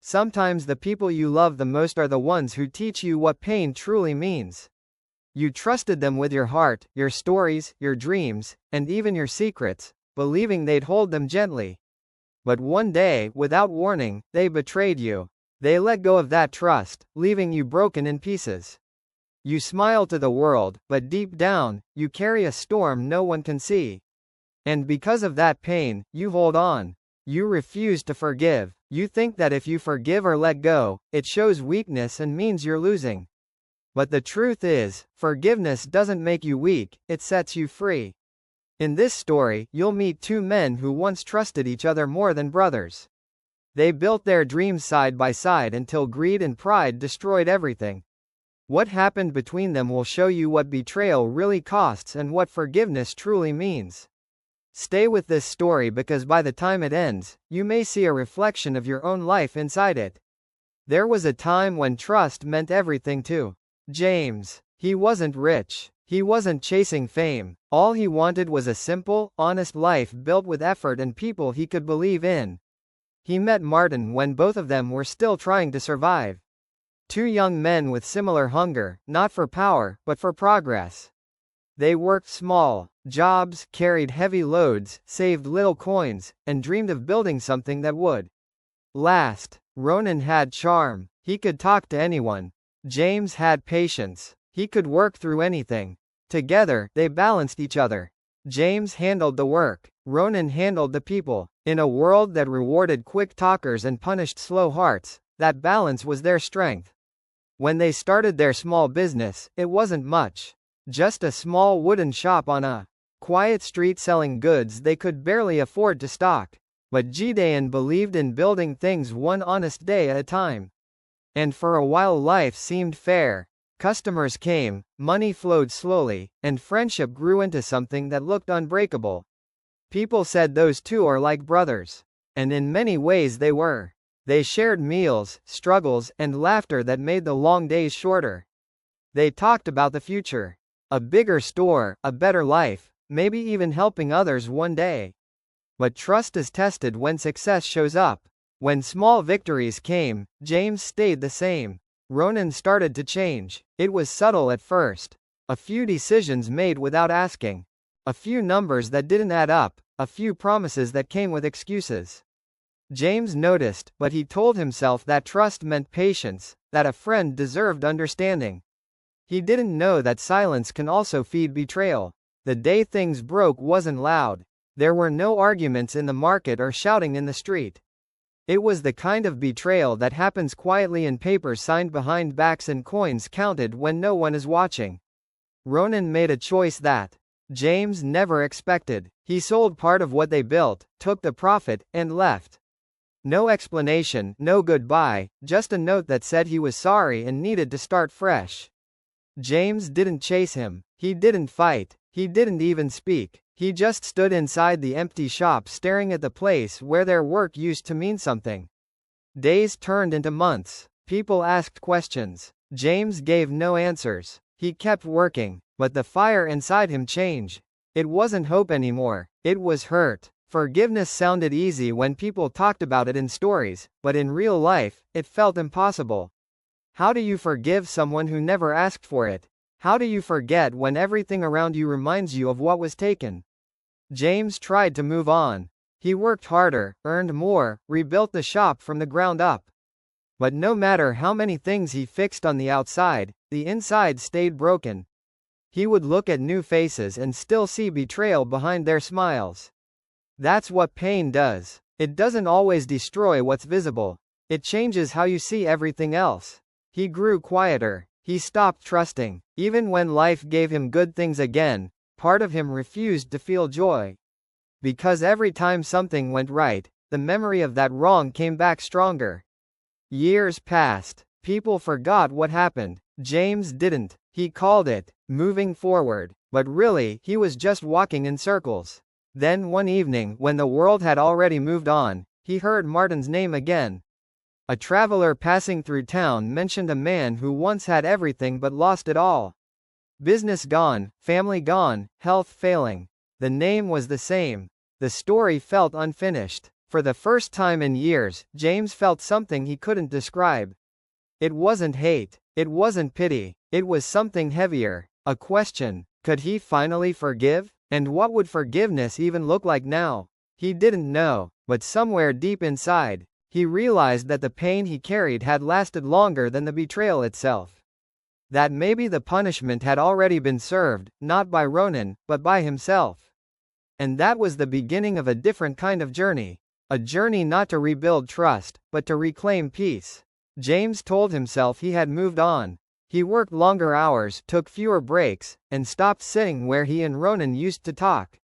Sometimes the people you love the most are the ones who teach you what pain truly means. You trusted them with your heart, your stories, your dreams, and even your secrets, believing they'd hold them gently. But one day, without warning, they betrayed you. They let go of that trust, leaving you broken in pieces. You smile to the world, but deep down, you carry a storm no one can see. And because of that pain, you hold on. You refuse to forgive. You think that if you forgive or let go, it shows weakness and means you're losing. But the truth is, forgiveness doesn't make you weak, it sets you free. In this story, you'll meet two men who once trusted each other more than brothers. They built their dreams side by side until greed and pride destroyed everything. What happened between them will show you what betrayal really costs and what forgiveness truly means. Stay with this story because by the time it ends, you may see a reflection of your own life inside it. There was a time when trust meant everything to James. He wasn't rich. He wasn't chasing fame. All he wanted was a simple, honest life built with effort and people he could believe in. He met Martin when both of them were still trying to survive. Two young men with similar hunger, not for power, but for progress. They worked small jobs, carried heavy loads, saved little coins, and dreamed of building something that would last. Ronan had charm. He could talk to anyone. James had patience. He could work through anything. Together, they balanced each other. James handled the work. Ronan handled the people. In a world that rewarded quick talkers and punished slow hearts, that balance was their strength. When they started their small business, it wasn't much. Just a small wooden shop on a quiet street selling goods they could barely afford to stock. But Gideon believed in building things one honest day at a time. And for a while life seemed fair. Customers came, money flowed slowly, and friendship grew into something that looked unbreakable. People said those two are like brothers. And in many ways they were. They shared meals, struggles, and laughter that made the long days shorter. They talked about the future. A bigger store, a better life, maybe even helping others one day. But trust is tested when success shows up. When small victories came, James stayed the same. Ronan started to change. It was subtle at first. A few decisions made without asking. A few numbers that didn't add up. A few promises that came with excuses. James noticed, but he told himself that trust meant patience, that a friend deserved understanding. He didn't know that silence can also feed betrayal. The day things broke wasn't loud. There were no arguments in the market or shouting in the street. It was the kind of betrayal that happens quietly in papers signed behind backs and coins counted when no one is watching. Ronan made a choice that James never expected. He sold part of what they built, took the profit, and left. No explanation, no goodbye, just a note that said he was sorry and needed to start fresh. James didn't chase him. He didn't fight. He didn't even speak. He just stood inside the empty shop staring at the place where their work used to mean something. Days turned into months. People asked questions. James gave no answers. He kept working, but the fire inside him changed. It wasn't hope anymore. It was hurt. Forgiveness sounded easy when people talked about it in stories, but in real life, it felt impossible. How do you forgive someone who never asked for it? How do you forget when everything around you reminds you of what was taken? James tried to move on. He worked harder, earned more, rebuilt the shop from the ground up. But no matter how many things he fixed on the outside, the inside stayed broken. He would look at new faces and still see betrayal behind their smiles. That's what pain does. It doesn't always destroy what's visible. It changes how you see everything else. He grew quieter. He stopped trusting. Even when life gave him good things again, part of him refused to feel joy. Because every time something went right, the memory of that wrong came back stronger. Years passed. People forgot what happened. James didn't. He called it moving forward. But really, he was just walking in circles. Then one evening, when the world had already moved on, he heard Martin's name again. A traveler passing through town mentioned a man who once had everything but lost it all. Business gone, family gone, health failing. The name was the same. The story felt unfinished. For the first time in years, James felt something he couldn't describe. It wasn't hate. It wasn't pity. It was something heavier. A question. Could he finally forgive? And what would forgiveness even look like now? He didn't know, but somewhere deep inside, he realized that the pain he carried had lasted longer than the betrayal itself. That maybe the punishment had already been served, not by Ronan, but by himself. And that was the beginning of a different kind of journey. A journey not to rebuild trust, but to reclaim peace. James told himself he had moved on. He worked longer hours, took fewer breaks, and stopped sitting where he and Ronan used to talk.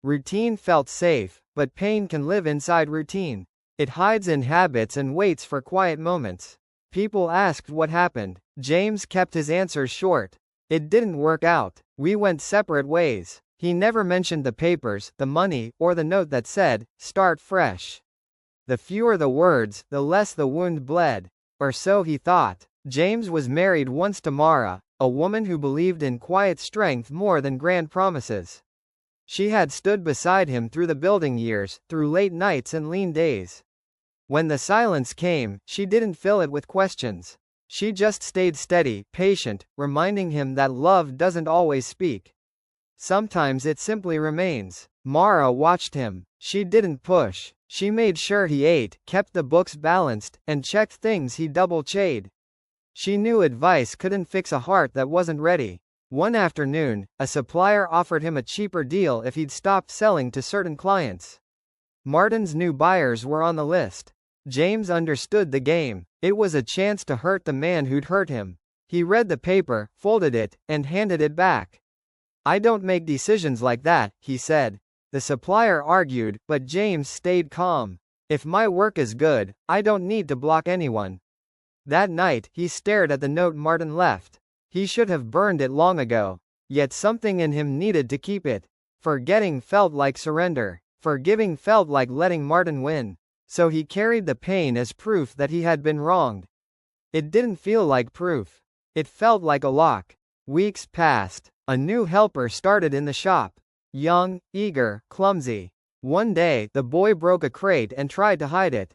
Routine felt safe, but pain can live inside routine. It hides in habits and waits for quiet moments. People asked what happened. James kept his answers short. It didn't work out. We went separate ways. He never mentioned the papers, the money, or the note that said, "Start fresh." The fewer the words, the less the wound bled. Or so he thought. James was married once to Mara, a woman who believed in quiet strength more than grand promises. She had stood beside him through the building years, through late nights and lean days. When the silence came, she didn't fill it with questions. She just stayed steady, patient, reminding him that love doesn't always speak. Sometimes it simply remains. Mara watched him. She didn't push. She made sure he ate, kept the books balanced, and checked things he double-checked. She knew advice couldn't fix a heart that wasn't ready. One afternoon, a supplier offered him a cheaper deal if he'd stopped selling to certain clients. Martin's new buyers were on the list. James understood the game. It was a chance to hurt the man who'd hurt him. He read the paper, folded it, and handed it back. "I don't make decisions like that," he said. The supplier argued, but James stayed calm. "If my work is good, I don't need to block anyone." That night, he stared at the note Martin left. He should have burned it long ago. Yet something in him needed to keep it. Forgetting felt like surrender. Forgiving felt like letting Martin win. So he carried the pain as proof that he had been wronged. It didn't feel like proof. It felt like a lock. Weeks passed. A new helper started in the shop. Young, eager, clumsy. One day, the boy broke a crate and tried to hide it.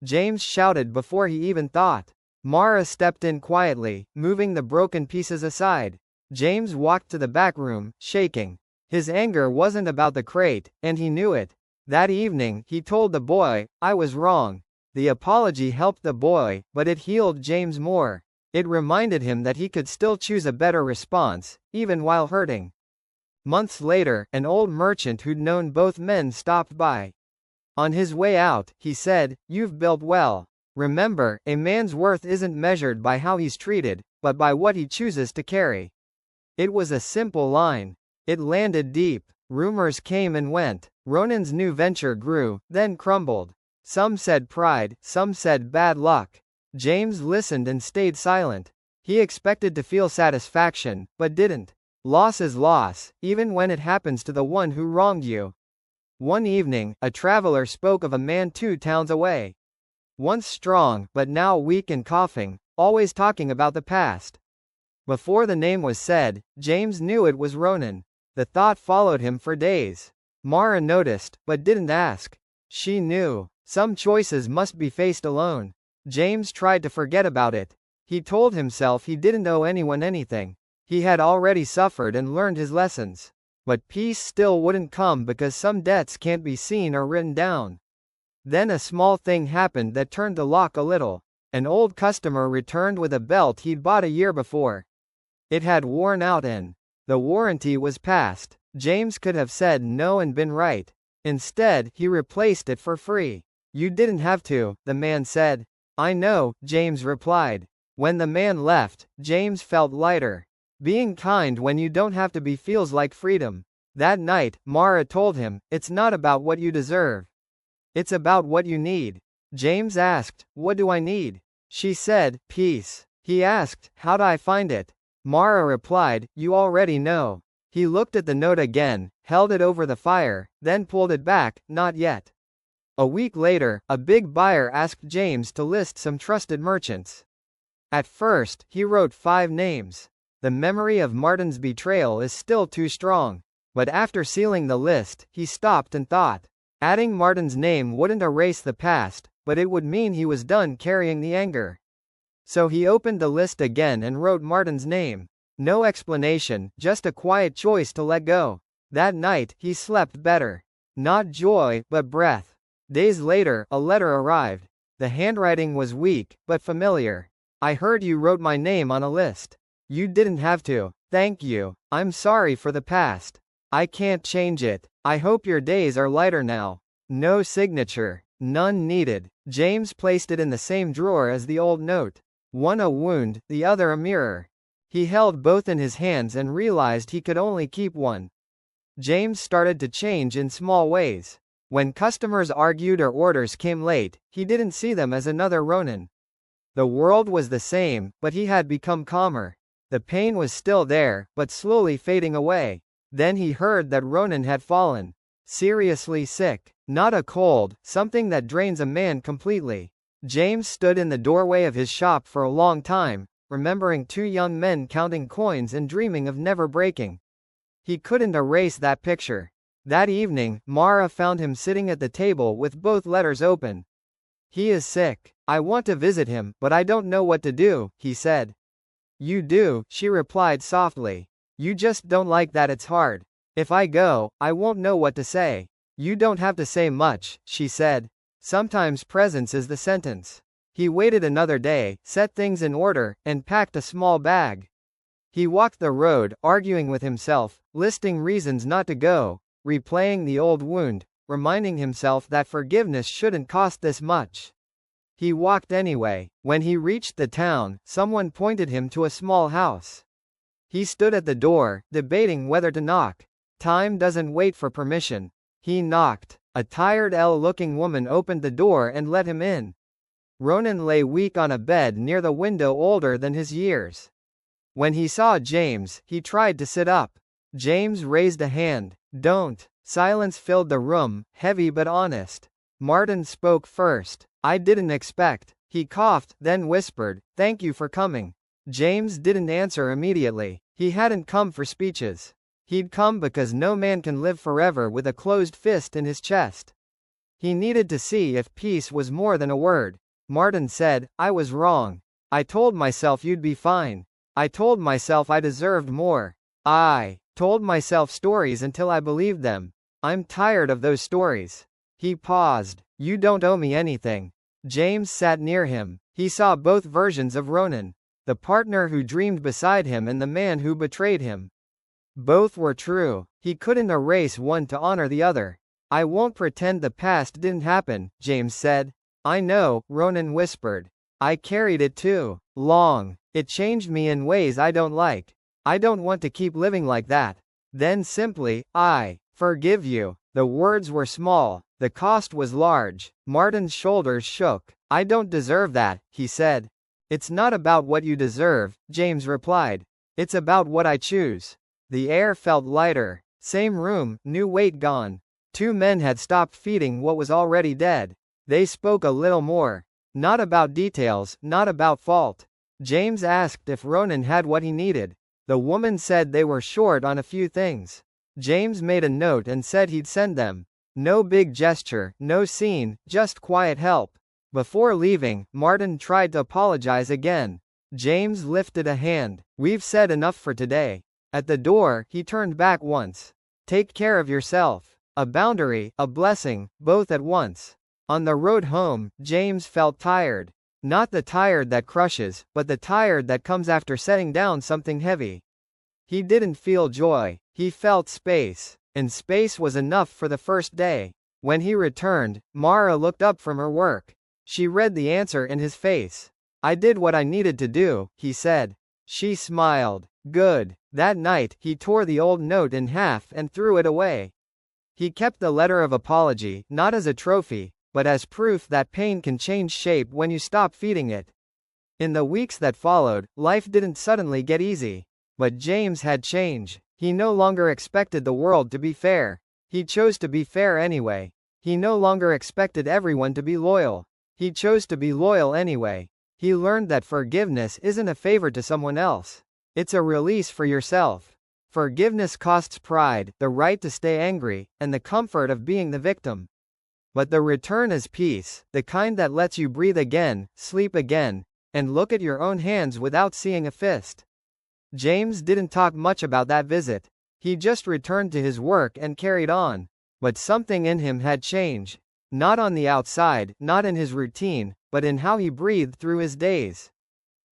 James shouted before he even thought. Mara stepped in quietly, moving the broken pieces aside. James walked to the back room, shaking. His anger wasn't about the crate, and he knew it. That evening, he told the boy, "I was wrong." The apology helped the boy, but it healed James more. It reminded him that he could still choose a better response, even while hurting. Months later, an old merchant who'd known both men stopped by. On his way out, he said, "You've built well. Remember, a man's worth isn't measured by how he's treated, but by what he chooses to carry." It was a simple line. It landed deep. Rumors came and went. Ronan's new venture grew, then crumbled. Some said pride, some said bad luck. James listened and stayed silent. He expected to feel satisfaction, but didn't. Loss is loss, even when it happens to the one who wronged you. One evening, a traveler spoke of a man 2 towns away. Once strong, but now weak and coughing, always talking about the past. Before the name was said, James knew it was Ronan. The thought followed him for days. Mara noticed, but didn't ask. She knew. Some choices must be faced alone. James tried to forget about it. He told himself he didn't owe anyone anything. He had already suffered and learned his lessons. But peace still wouldn't come because some debts can't be seen or written down. Then a small thing happened that turned the lock a little. An old customer returned with a belt he'd bought a year before. It had worn out and the warranty was past. James could have said no and been right. Instead, he replaced it for free. "You didn't have to," the man said. "I know," James replied. When the man left, James felt lighter. Being kind when you don't have to be feels like freedom. That night, Mara told him, "It's not about what you deserve. It's about what you need." James asked, "What do I need?" She said, "Peace." He asked, "How do I find it?" Mara replied, "You already know." He looked at the note again, held it over the fire, then pulled it back, "Not yet." A week later, a big buyer asked James to list some trusted merchants. At first, he wrote 5 names. The memory of Martin's betrayal is still too strong. But after sealing the list, he stopped and thought. Adding Martin's name wouldn't erase the past, but it would mean he was done carrying the anger. So he opened the list again and wrote Martin's name. No explanation, just a quiet choice to let go. That night, he slept better. Not joy, but breath. Days later, a letter arrived. The handwriting was weak, but familiar. I heard you wrote my name on a list. You didn't have to. Thank you. I'm sorry for the past. I can't change it. I hope your days are lighter now. No signature. None needed. James placed it in the same drawer as the old note. One a wound, the other a mirror. He held both in his hands and realized he could only keep one. James started to change in small ways. When customers argued or orders came late, he didn't see them as another Ronan. The world was the same, but he had become calmer. The pain was still there, but slowly fading away. Then he heard that Ronan had fallen. Seriously sick. Not a cold, something that drains a man completely. James stood in the doorway of his shop for a long time, remembering two young men counting coins and dreaming of never breaking. He couldn't erase that picture. That evening, Mara found him sitting at the table with both letters open. He is sick. I want to visit him, but I don't know what to do, he said. You do, she replied softly. You just don't like that it's hard. If I go, I won't know what to say. You don't have to say much, she said. Sometimes presence is the sentence. He waited another day, set things in order, and packed a small bag. He walked the road, arguing with himself, listing reasons not to go, replaying the old wound, reminding himself that forgiveness shouldn't cost this much. He walked anyway. When he reached the town, someone pointed him to a small house. He stood at the door, debating whether to knock. Time doesn't wait for permission. He knocked. A tired, ill-looking woman opened the door and let him in. Ronan lay weak on a bed near the window, older than his years. When he saw James, he tried to sit up. James raised a hand. Don't. Silence filled the room, heavy but honest. Martin spoke first. I didn't expect. He coughed, then whispered, thank you for coming. James didn't answer immediately. He hadn't come for speeches. He'd come because no man can live forever with a closed fist in his chest. He needed to see if peace was more than a word. Martin said, I was wrong. I told myself you'd be fine. I told myself I deserved more. I told myself stories until I believed them. I'm tired of those stories. He paused. You don't owe me anything. James sat near him. He saw both versions of Ronan. The partner who dreamed beside him and the man who betrayed him. Both were true. He couldn't erase one to honor the other. I won't pretend the past didn't happen, James said. I know, Ronan whispered. I carried it too long. It changed me in ways I don't like. I don't want to keep living like that. Then simply, I forgive you. The words were small. The cost was large. Martin's shoulders shook. I don't deserve that, he said. It's not about what you deserve, James replied. It's about what I choose. The air felt lighter. Same room, new weight gone. Two men had stopped feeding what was already dead. They spoke a little more. Not about details, not about fault. James asked if Ronan had what he needed. The woman said they were short on a few things. James made a note and said he'd send them. No big gesture, no scene, just quiet help. Before leaving, Martin tried to apologize again. James lifted a hand. We've said enough for today. At the door, he turned back once. Take care of yourself. A boundary, a blessing, both at once. On the road home, James felt tired. Not the tired that crushes, but the tired that comes after setting down something heavy. He didn't feel joy. He felt space. And space was enough for the first day. When he returned, Mara looked up from her work. She read the answer in his face. I did what I needed to do, he said. She smiled. Good. That night, he tore the old note in half and threw it away. He kept the letter of apology, not as a trophy, but as proof that pain can change shape when you stop feeding it. In the weeks that followed, life didn't suddenly get easy. But James had changed. He no longer expected the world to be fair. He chose to be fair anyway. He no longer expected everyone to be loyal. He chose to be loyal anyway. He learned that forgiveness isn't a favor to someone else. It's a release for yourself. Forgiveness costs pride, the right to stay angry, and the comfort of being the victim. But the return is peace, the kind that lets you breathe again, sleep again, and look at your own hands without seeing a fist. James didn't talk much about that visit. He just returned to his work and carried on. But something in him had changed. Not on the outside, not in his routine, but in how he breathed through his days.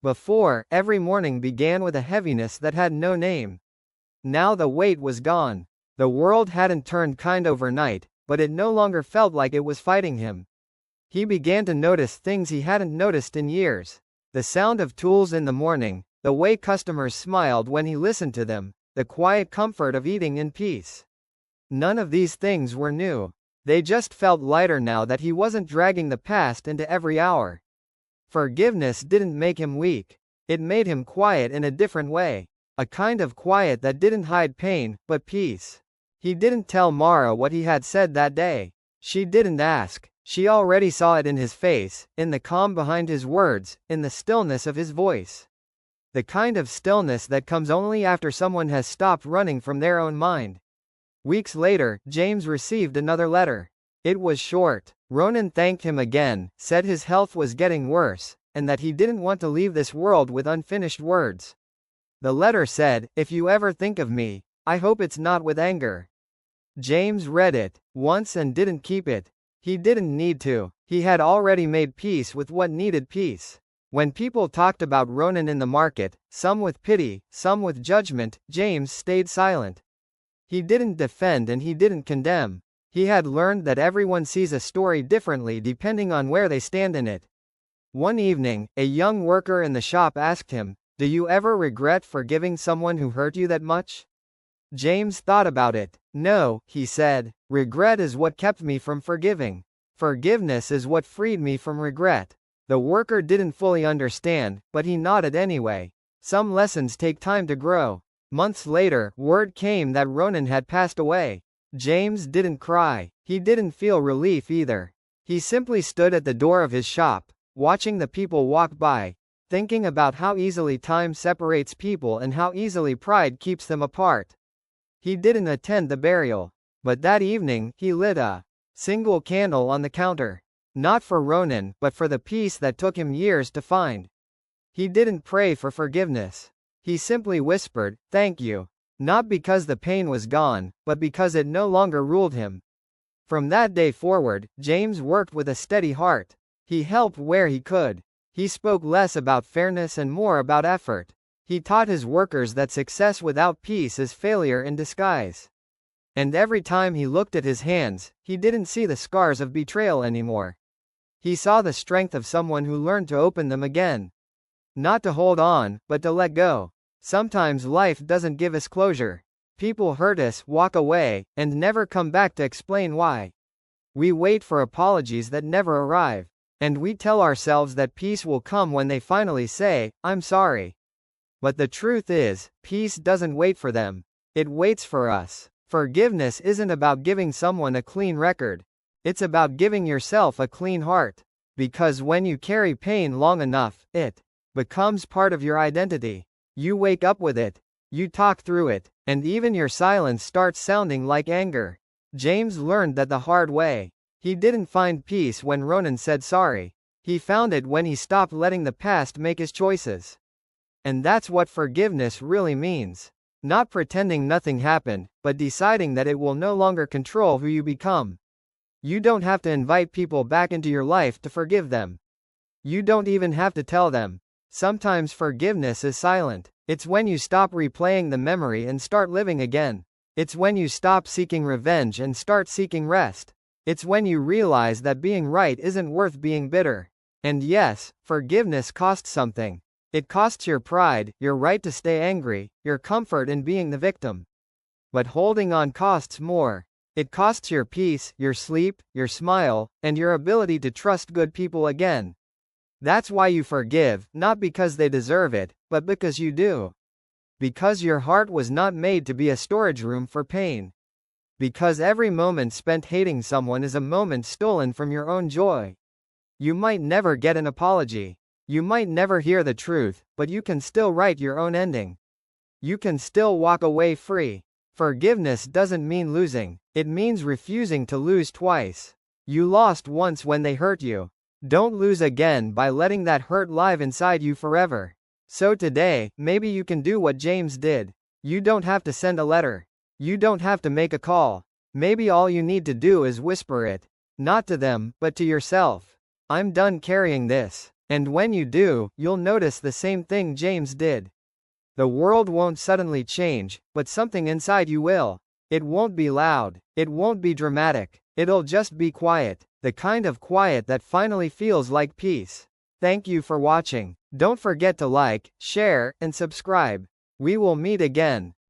Before, every morning began with a heaviness that had no name. Now the weight was gone. The world hadn't turned kind overnight, but it no longer felt like it was fighting him. He began to notice things he hadn't noticed in years. The sound of tools in the morning, the way customers smiled when he listened to them, the quiet comfort of eating in peace. None of these things were new. They just felt lighter now that he wasn't dragging the past into every hour. Forgiveness didn't make him weak. It made him quiet in a different way. A kind of quiet that didn't hide pain, but peace. He didn't tell Mara what he had said that day. She didn't ask. She already saw it in his face, in the calm behind his words, in the stillness of his voice. The kind of stillness that comes only after someone has stopped running from their own mind. Weeks later, James received another letter. It was short. Ronan thanked him again, said his health was getting worse, and that he didn't want to leave this world with unfinished words. The letter said, "If you ever think of me, I hope it's not with anger." James read it once and didn't keep it. He didn't need to. He had already made peace with what needed peace. When people talked about Ronan in the market, some with pity, some with judgment, James stayed silent. He didn't defend and he didn't condemn. He had learned that everyone sees a story differently depending on where they stand in it. One evening, a young worker in the shop asked him, "Do you ever regret forgiving someone who hurt you that much?" James thought about it. "No," he said. "Regret is what kept me from forgiving. Forgiveness is what freed me from regret." The worker didn't fully understand, but he nodded anyway. Some lessons take time to grow. Months later, word came that Ronan had passed away. James didn't cry. He didn't feel relief either. He simply stood at the door of his shop, watching the people walk by, thinking about how easily time separates people and how easily pride keeps them apart. He didn't attend the burial. But that evening, he lit a single candle on the counter. Not for Ronan, but for the peace that took him years to find. He didn't pray for forgiveness. He simply whispered, "Thank you." Not because the pain was gone, but because it no longer ruled him. From that day forward, James worked with a steady heart. He helped where he could. He spoke less about fairness and more about effort. He taught his workers that success without peace is failure in disguise. And every time he looked at his hands, he didn't see the scars of betrayal anymore. He saw the strength of someone who learned to open them again. Not to hold on, but to let go. Sometimes life doesn't give us closure. People hurt us, walk away, and never come back to explain why. We wait for apologies that never arrive. And we tell ourselves that peace will come when they finally say, "I'm sorry." But the truth is, peace doesn't wait for them. It waits for us. Forgiveness isn't about giving someone a clean record. It's about giving yourself a clean heart. Because when you carry pain long enough, it becomes part of your identity. You wake up with it. You talk through it. And even your silence starts sounding like anger. James learned that the hard way. He didn't find peace when Ronan said sorry. He found it when he stopped letting the past make his choices. And that's what forgiveness really means. Not pretending nothing happened, but deciding that it will no longer control who you become. You don't have to invite people back into your life to forgive them. You don't even have to tell them. Sometimes forgiveness is silent. It's when you stop replaying the memory and start living again. It's when you stop seeking revenge and start seeking rest. It's when you realize that being right isn't worth being bitter. And yes, forgiveness costs something. It costs your pride, your right to stay angry, your comfort in being the victim. But holding on costs more. It costs your peace, your sleep, your smile, and your ability to trust good people again. That's why you forgive, not because they deserve it, but because you do. Because your heart was not made to be a storage room for pain. Because every moment spent hating someone is a moment stolen from your own joy. You might never get an apology. You might never hear the truth, but you can still write your own ending. You can still walk away free. Forgiveness doesn't mean losing. It means refusing to lose twice. You lost once when they hurt you. Don't lose again by letting that hurt live inside you forever. So today, maybe you can do what James did. You don't have to send a letter. You don't have to make a call. Maybe all you need to do is whisper it. Not to them, but to yourself. I'm done carrying this. And when you do, you'll notice the same thing James did. The world won't suddenly change, but something inside you will. It won't be loud. It won't be dramatic. It'll just be quiet. The kind of quiet that finally feels like peace. Thank you for watching. Don't forget to like, share, and subscribe. We will meet again.